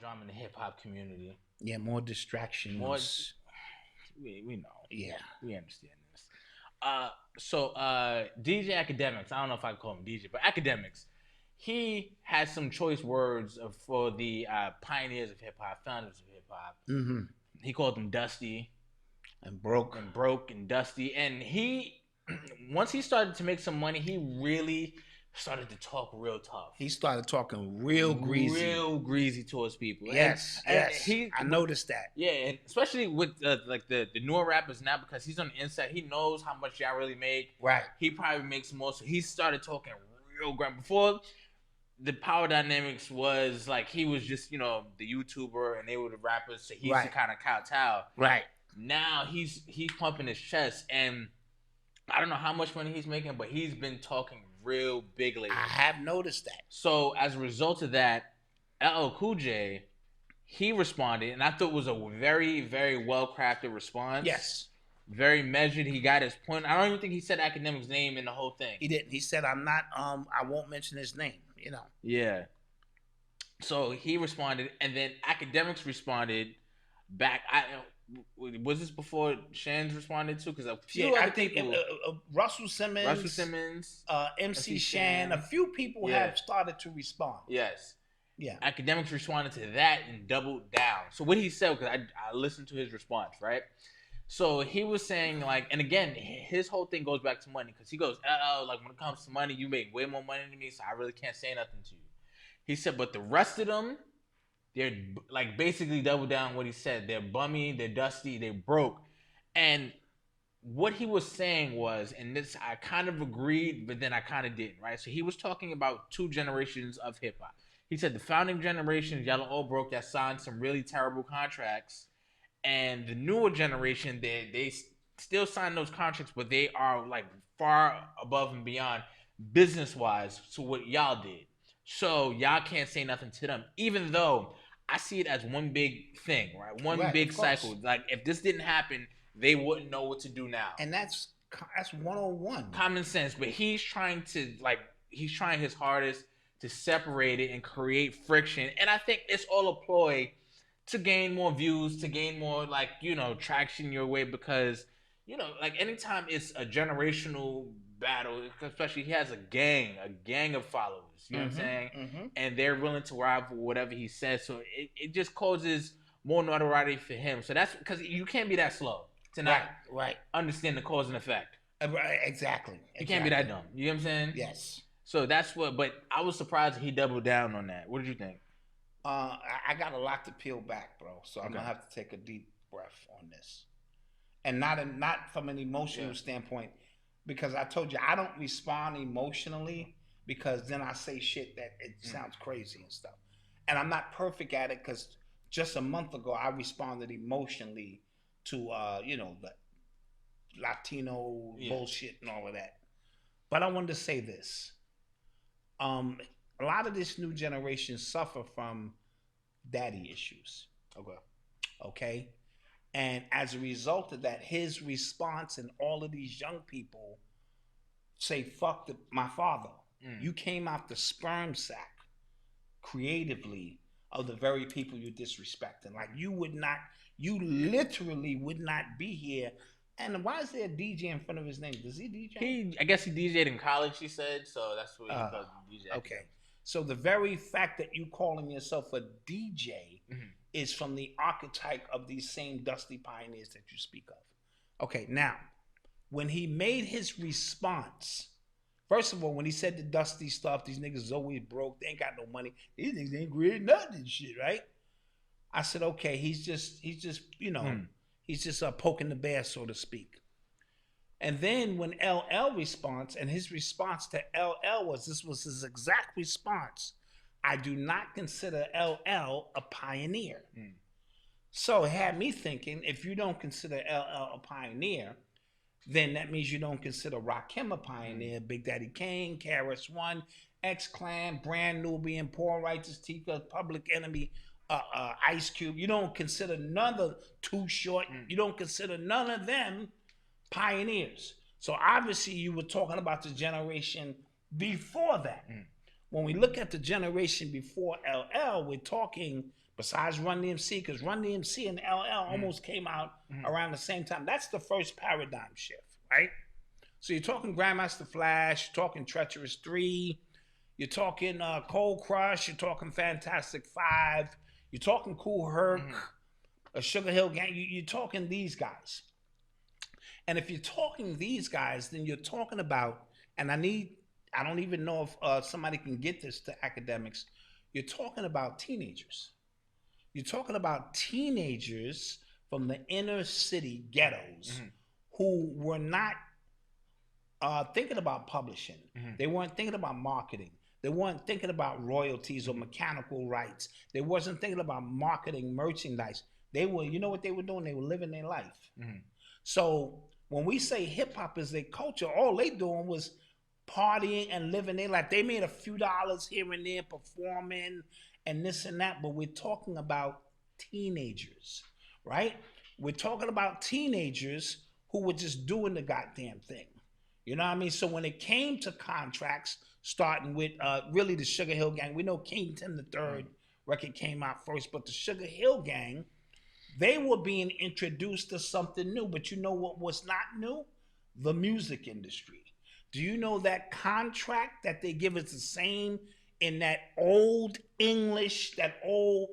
drama in the hip hop community. Yeah, more More, distractions. we know, Yeah. we understand this. DJ Academics. I don't know if I call him DJ, but Academics. He has some choice words for the pioneers of hip hop, founders of hip hop. Mm-hmm. He called them Dusty And broke and Dusty, and he once he started to make some money, he really started to talk real tough. He started talking real greasy. Real greasy towards people. Yes, and yes. He, I noticed that. Yeah, and especially with like the newer rappers now, because he's on the inside. He knows how much y'all really make. Right. He probably makes more. So he started talking real grand. Before, the power dynamics was like he was just, the YouTuber and they were the rappers. So he used to kind of kowtow. Right. Now he's pumping his chest, and I don't know how much money he's making, but he's been talking real big lately. I have noticed that. So as a result of that, LL Cool J, he responded, and I thought it was a very, very well crafted response. Yes. Very measured. He got his point. I don't even think he said Academic's name in the whole thing. He didn't. He said, "I'm not. I won't mention his name." Yeah. So he responded, and then Academics responded back. Was this before Shan's responded too? Because a few other people, Russell Simmons, MC Shan, a few people have started to respond. Yes. Yeah. Academics responded to that and doubled down. So what he said, because I listened to his response, right? So he was saying, like, and again, his whole thing goes back to money, because he goes, like, when it comes to money, you make way more money than me, so I really can't say nothing to you. He said, but the rest of them, they're like basically double down what he said. They're bummy, they're dusty, they're broke. And what he was saying was, and this I kind of agreed, but then I kind of didn't, right? So he was talking about two generations of hip hop. He said the founding generation, y'all all broke, that signed some really terrible contracts. And the newer generation, they still sign those contracts, but they are like far above and beyond business wise to what y'all did. So y'all can't say nothing to them, even though I see it as one big thing, right? One big cycle. Like if this didn't happen, they wouldn't know what to do now. And that's 101. Common sense, but he's trying his hardest to separate it and create friction. And I think it's all a ploy to gain more views, to gain more traction your way, because like anytime it's a generational battle, especially he has a gang of followers, you know what I'm saying? Mm-hmm. And they're willing to ride for whatever he says. So it just causes more notoriety for him. So that's because you can't be that slow to not understand the cause and effect. Right, exactly. You can't be that dumb. You know what I'm saying? Yes. So that's but I was surprised he doubled down on that. What did you think? I got a lot to peel back, bro. So I'm gonna have to take a deep breath on this, and not from an emotional standpoint, because I told you I don't respond emotionally, because then I say shit that it sounds crazy and stuff, and I'm not perfect at it, because just a month ago I responded emotionally to the Latino bullshit and all of that, but I wanted to say this. A lot of this new generation suffer from daddy issues. Okay. And as a result of that, his response, and all of these young people say, fuck my father. You came out the sperm sack creatively of the very people you're disrespecting. Like you literally would not be here. And why is there a DJ in front of his name? Does he DJ? I guess he DJ'd in college, he said, so that's what he calls DJ. Okay. So the very fact that you calling yourself a DJ is from the archetype of these same dusty pioneers that you speak of. Okay, now, when he made his response, first of all, when he said the dusty stuff, these niggas is always broke, they ain't got no money, these niggas ain't creating nothing and shit, right? I said, okay, he's just he's just poking the bear, so to speak. And then when LL responds, and his response to LL this was his exact response: I do not consider LL a pioneer. So it had me thinking, if you don't consider LL a pioneer, then that means you don't consider Rakim a pioneer, Big Daddy Kane, KRS One, X-Clan, Brand Nubian, Poor Righteous Tika, Public Enemy, Ice Cube. You don't consider none of Too Short. You don't consider none of them pioneers. So obviously you were talking about the generation before that. When we look at the generation before LL, we're talking besides Run DMC, because Run DMC and LL almost came out around the same time. That's the first paradigm shift, right? So you're talking Grandmaster Flash, you're talking Treacherous 3, you're talking Cold Crush, you're talking Fantastic Five, you're talking Cool Herc, a Sugar Hill Gang, you're talking these guys. And if you're talking these guys, then you're talking about, and I don't even know if somebody can get this to academics, you're talking about teenagers. You're talking about teenagers from the inner city ghettos who were not thinking about publishing. They weren't thinking about marketing. They weren't thinking about royalties or mechanical rights. They wasn't thinking about marketing merchandise. They were, you know what they were doing? They were living their life. So when we say hip hop is their culture, all they doing was partying and living their life. They made a few dollars here and there performing and this and that, but we're talking about teenagers, right? We're talking about teenagers who were just doing the goddamn thing. You know what I mean? So when it came to contracts, starting with really the Sugar Hill Gang, we know King Tim the Third record came out first, but the Sugar Hill Gang, they were being introduced to something new. But you know what was not new? The music industry. Do you know that contract that they give is the same in that old English, that old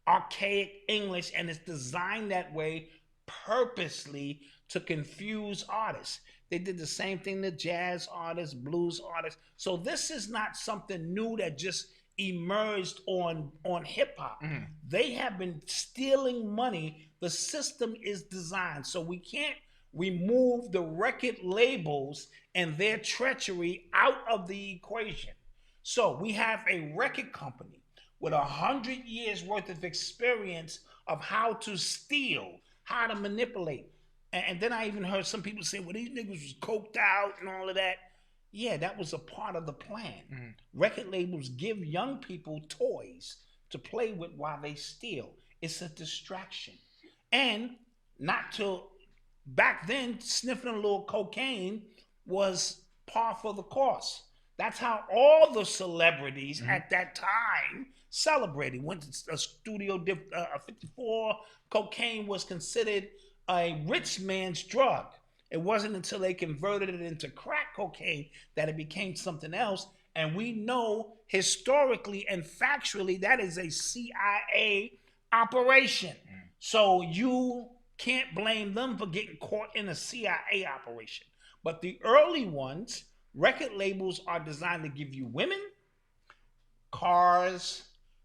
archaic English, and it's designed that way purposely to confuse artists. They did the same thing to jazz artists, blues artists. So this is not something new that just emerged on hip hop. They have been stealing money. The system is designed. So we can't remove the record labels and their treachery out of the equation. So we have a record company with 100 years worth of experience of how to steal, how to manipulate. And then I even heard some people say, well, these niggas was coked out and all of that. Yeah, that was a part of the plan. Record labels give young people toys to play with while they steal. It's a distraction. And not to, back then, sniffing a little cocaine was par for the course. That's how all the celebrities at that time celebrated. Went to a studio, 54, cocaine was considered a rich man's drug. It wasn't until they converted it into crack cocaine that it became something else. And we know historically and factually that is a CIA operation. So you can't blame them for getting caught in a CIA operation. But the early ones, record labels are designed to give you women, cars,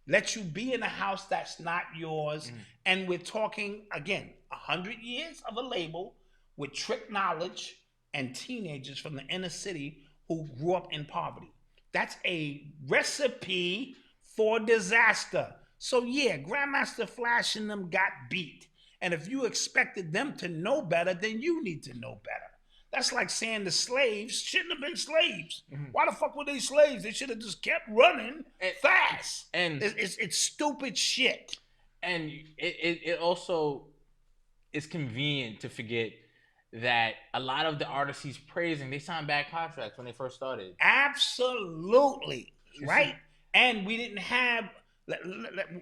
let you be in a house that's not yours. And we're talking, again, 100 years of a label with trick knowledge and teenagers from the inner city who grew up in poverty. That's a recipe for disaster. So yeah, Grandmaster Flash and them got beat. And if you expected them to know better, then you need to know better. That's like saying the slaves shouldn't have been slaves. Why the fuck were they slaves? They should have just kept running fast. And it's stupid shit. And it also is convenient to forget that a lot of the artists he's praising, they signed bad contracts when they first started. Absolutely. Right? And we didn't have...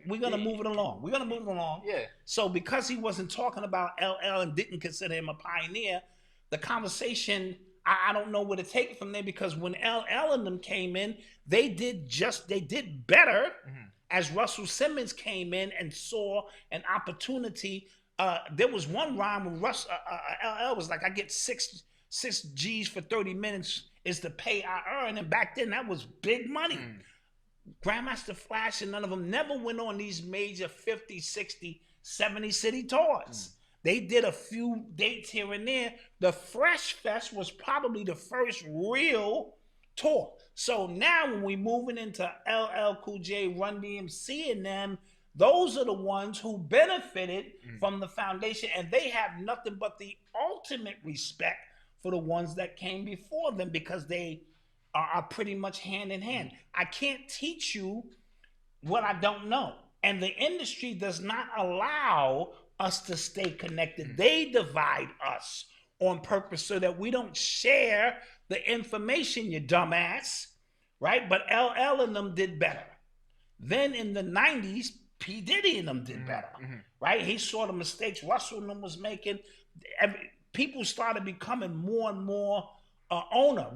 we're going to move it along. Yeah. So because he wasn't talking about LL and didn't consider him a pioneer, the conversation, I don't know where to take it from there, because when LL and them came in, they did better as Russell Simmons came in and saw an opportunity. There was one rhyme where LL was like, I get six G's for 30 minutes is the pay I earn. And back then that was big money. Grandmaster Flash and none of them never went on these major 50, 60, 70 city tours. They did a few dates here and there. The Fresh Fest was probably the first real tour. So now when we're moving into LL Cool J, Run DMC and them, those are the ones who benefited from the foundation, and they have nothing but the ultimate respect for the ones that came before them, because they are pretty much hand in hand. I can't teach you what I don't know. And the industry does not allow us to stay connected. They divide us on purpose so that we don't share the information, you dumbass, right? But LL and them did better. Then in the 90s, P. Diddy and them did better, right? He saw the mistakes Russell and them was making. People started becoming more and more owner.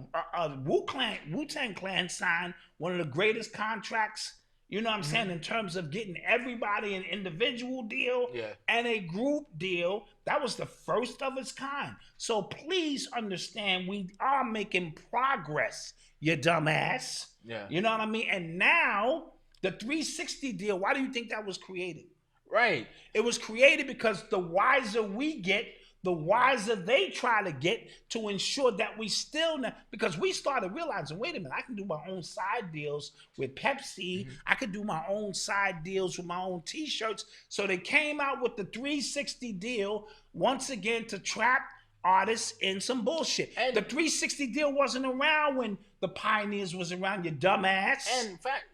Wu-Tang Clan signed one of the greatest contracts, you know what I'm saying, in terms of getting everybody an individual deal and a group deal. That was the first of its kind. So please understand, we are making progress, you dumbass. Yeah. You know what I mean? And now, the 360 deal, why do you think that was created? Right. It was created because the wiser we get, the wiser they try to get to ensure that we still, because we started realizing, wait a minute, I can do my own side deals with Pepsi. I could do my own side deals with my own t-shirts. So they came out with the 360 deal once again to trap artists in some bullshit. And the 360 deal wasn't around when the Pioneers was around, you dumbass. And in fact,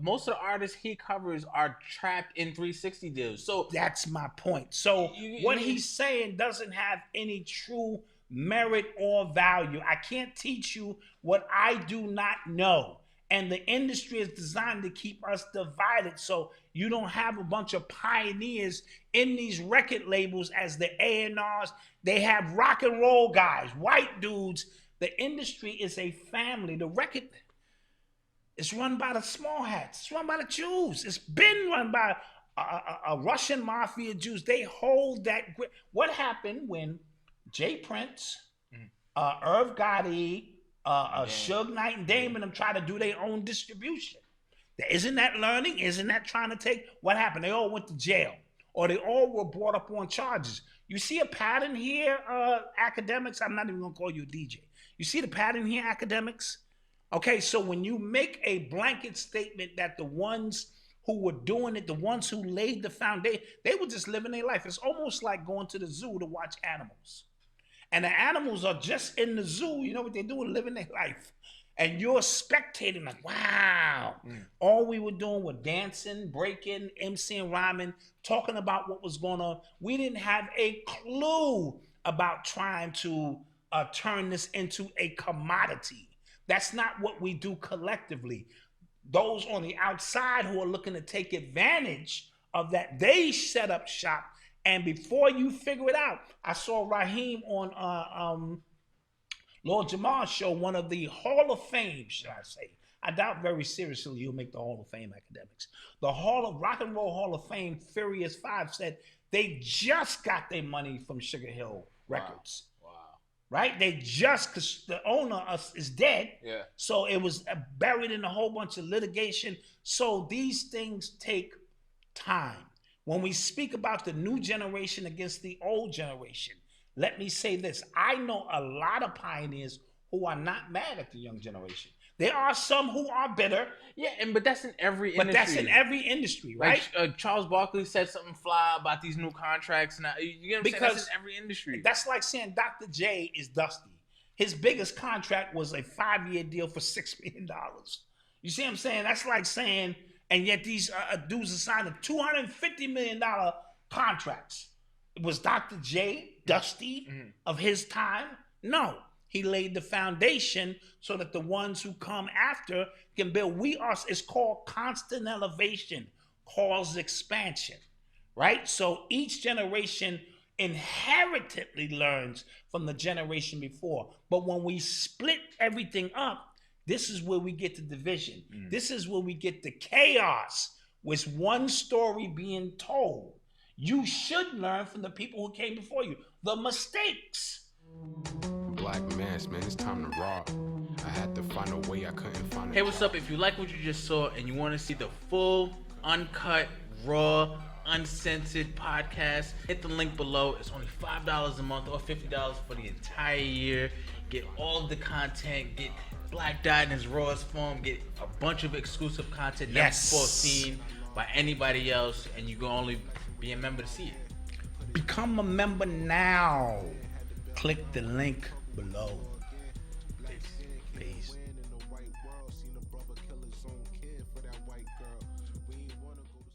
most of the artists he covers are trapped in 360 deals. So that's my point. So what he's saying doesn't have any true merit or value. I can't teach you what I do not know. And the industry is designed to keep us divided. So you don't have a bunch of pioneers in these record labels as the A&Rs. They have rock and roll guys, white dudes. The industry is a family. The record, it's run by the small hats. It's run by the Jews. It's been run by a Russian mafia Jews. They hold that grip. What happened when Jay Prince, Irv Gotti, Suge Knight, and Damon them try to do their own distribution? Isn't that learning? Isn't that trying to take? What happened? They all went to jail, or they all were brought up on charges. You see a pattern here, academics? I'm not even going to call you a DJ. You see the pattern here, academics? Okay, so when you make a blanket statement that the ones who were doing it, the ones who laid the foundation, they were just living their life. It's almost like going to the zoo to watch animals. And the animals are just in the zoo, you know what they're doing, living their life. And you're spectating like, wow. All we were doing was dancing, breaking, emceeing, rhyming, talking about what was going on. We didn't have a clue about trying to turn this into a commodity. That's not what we do collectively. Those on the outside who are looking to take advantage of that, they set up shop. And before you figure it out, I saw Raheem on Lord Jamal's show, one of the Hall of Fame, should I say. I doubt very seriously you'll make the Hall of Fame, academics. The Rock and Roll Hall of Fame, Furious 5, said they just got their money from Sugar Hill Records. Wow. Right? They just, because the owner is dead. Yeah. So it was buried in a whole bunch of litigation. So these things take time. When we speak about the new generation against the old generation, let me say this. I know a lot of pioneers who are not mad at the young generation. There are some who are bitter. Yeah, but that's in every industry. But that's in every industry, right? Like, Charles Barkley said something fly about these new contracts. Now, you get what I'm saying? That's in every industry. That's like saying Dr. J is Dusty. His biggest contract was a 5-year deal for $6 million. You see what I'm saying? That's like saying, and yet these dudes are signing $250 million contracts. Was Dr. J Dusty of his time? No. He laid the foundation so that the ones who come after can build. It's called constant elevation, causes expansion, right? So each generation inherently learns from the generation before. But when we split everything up, this is where we get the division. This is where we get the chaos with one story being told. You should learn from the people who came before you, the mistakes. Black mass, man, it's time to rock. I had to find a way I couldn't find. Hey, what's up? If you like what you just saw and you want to see the full, uncut, raw, uncensored podcast, hit the link below. It's only $5 a month or $50 for the entire year. Get all of the content. Get Black Dot in his rawest form. Get a bunch of exclusive content never before seen by anybody else, and you can only be a member to see it. Become a member now. Click the link below.